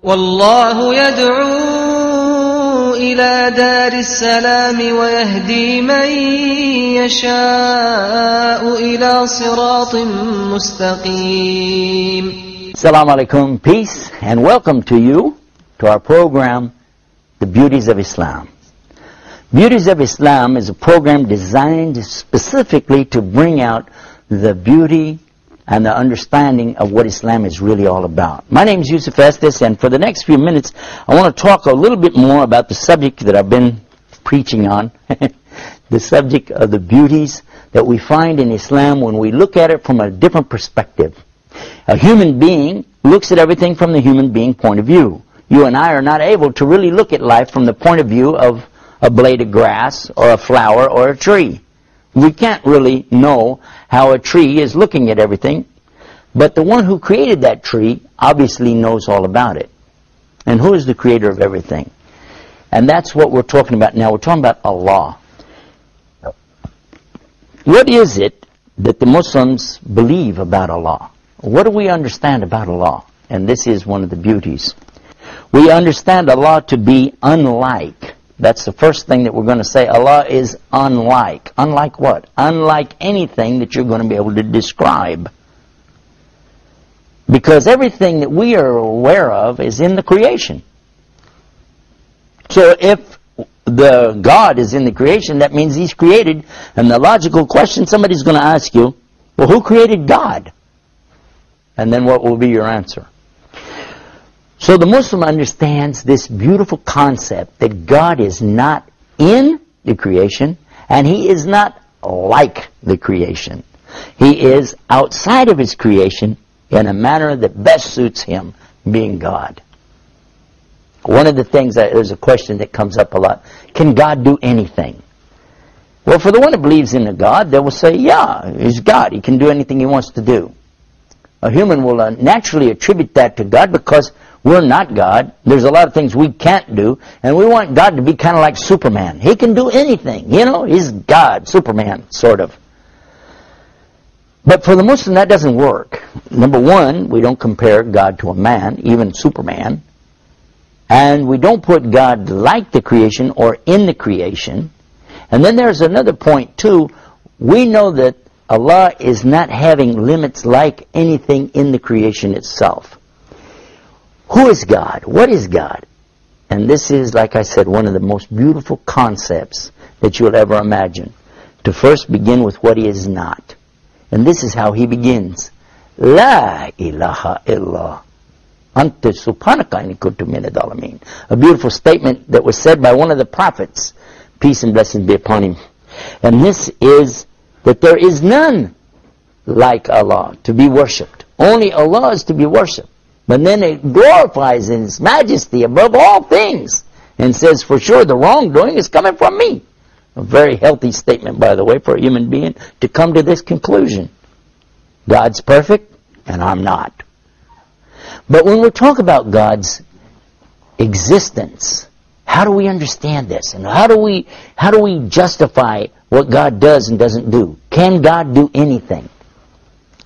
والله يدعو إلى دار السلام ويهدي من يشاء إلى صراط مستقيم. Assalamu alaikum, peace, and welcome to you to our program, The Beauties of Islam. Beauties of Islam is a program designed specifically to bring out the beauty and the understanding of what Islam is really all about. My name is Yusuf Estes, and for the next few minutes, I want to talk a little bit more about the subject that I've been preaching on, the subject of the beauties that we find in Islam when we look at it from a different perspective. A human being looks at everything from the human being point of view. You and I are not able to really look at life from the point of view of a blade of grass or a flower or a tree. We can't really know how a tree is looking at everything, but the one who created that tree obviously knows all about it. And who is the creator of everything? And that's what we're talking about now. We're talking about Allah. What is it that the Muslims believe about Allah? What do we understand about Allah? And this is one of the beauties. We understand Allah to be unlike. That's the first thing that we're going to say. Allah is unlike. Unlike what? Unlike anything that you're going to be able to describe. Because everything that we are aware of is in the creation. So if the God is in the creation, that means He's created. And the logical question somebody's going to ask you, well, who created God? And then what will be your answer? So the Muslim understands this beautiful concept that God is not in the creation and He is not like the creation. He is outside of His creation in a manner that best suits Him, being God. One of the things, there's a question that comes up a lot, can God do anything? Well, for the one who believes in a God, they will say, yeah, He's God. He can do anything He wants to do. A human will naturally attribute that to God because we're not God. There's a lot of things we can't do, and we want God to be kind of like Superman. He can do anything, you know, He's God, Superman, sort of. But for the Muslim, that doesn't work. Number one, we don't compare God to a man, even Superman. And we don't put God like the creation or in the creation. And then there's another point, too. We know that Allah is not having limits like anything in the creation itself. Who is God? What is God? And this is, like I said, one of the most beautiful concepts that you'll ever imagine. To first begin with what He is not. And this is how He begins. La ilaha illa anta subhanaka inni kuntu minadh dhalimin. A beautiful statement that was said by one of the prophets. Peace and blessings be upon him. And this is that there is none like Allah to be worshipped. Only Allah is to be worshipped. But then it glorifies in His majesty above all things and says, for sure, the wrongdoing is coming from me. A very healthy statement, by the way, for a human being to come to this conclusion. God's perfect, and I'm not. But when we talk about God's existence, how do we understand this? And how do we justify what God does and doesn't do? Can God do anything?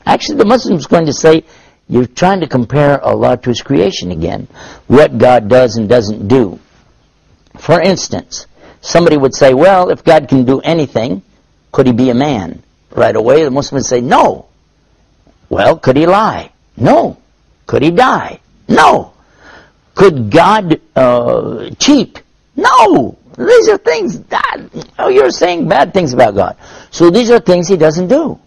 Actually, the Muslim's going to say, you're trying to compare Allah to His creation again. What God does and doesn't do. For instance, somebody would say, well, if God can do anything, could He be a man? Right away, the Muslim would say, no. Well, could He lie? No. Could He die? No. Could God cheat? No. These are things that, you're saying bad things about God. So these are things He doesn't do.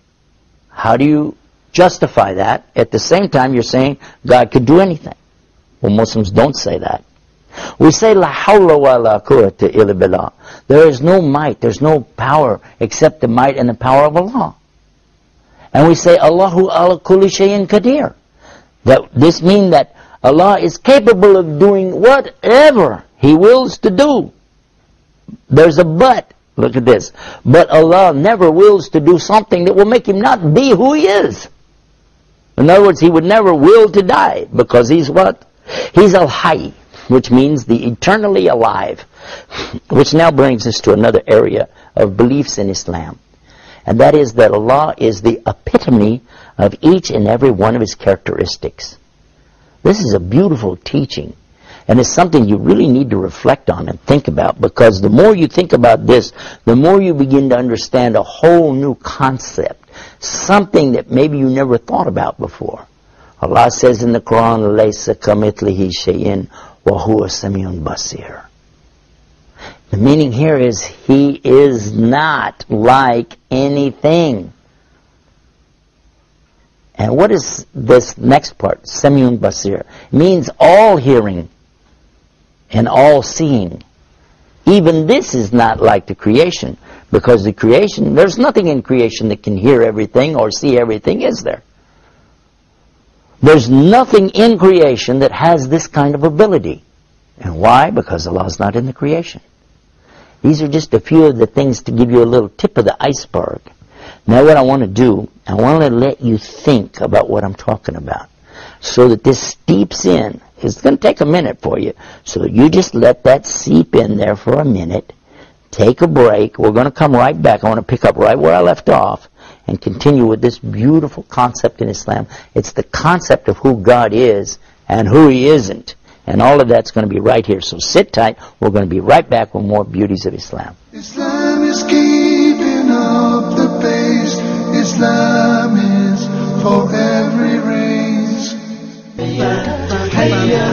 How do you justify that? At the same time, you're saying God could do anything. Well, Muslims don't say that. We say, La hawla wa la quwwata illa billah. There is no might, there's no power except the might and the power of Allah. And we say, Allahu ala kulli shay'in qadir. This means that Allah is capable of doing whatever He wills to do. There's a but. Look at this. But Allah never wills to do something that will make Him not be who He is. In other words, He would never will to die, because He's what? He's al-hayy, which means the eternally alive. Which now brings us to another area of beliefs in Islam. And that is that Allah is the epitome of each and every one of His characteristics. This is a beautiful teaching. And it's something you really need to reflect on and think about, because the more you think about this, the more you begin to understand a whole new concept, something that maybe you never thought about before. Allah says in the Quran, "Laysa kamithlihi shay'in wa huwa samiun basir." The meaning here is He is not like anything. And what is this next part? Samiun basir. It means all hearing and all seeing. Even this is not like the creation, because the creation, there's nothing in creation that can hear everything or see everything, is there? There's nothing in creation that has this kind of ability. And why? Because Allah is not in the creation. These are just a few of the things to give you a little tip of the iceberg. Now what I want to do, I want to let you think about what I'm talking about, so that this steeps in. It's going to take a minute for you. So you just let that seep in there for a minute. Take a break. We're going to come right back. I want to pick up right where I left off and continue with this beautiful concept in Islam. It's the concept of who God is and who He isn't. And all of that's going to be right here. So sit tight. We're going to be right back with more Beauties of Islam. Islam is keeping up the pace. Islam is for every race. Hayya,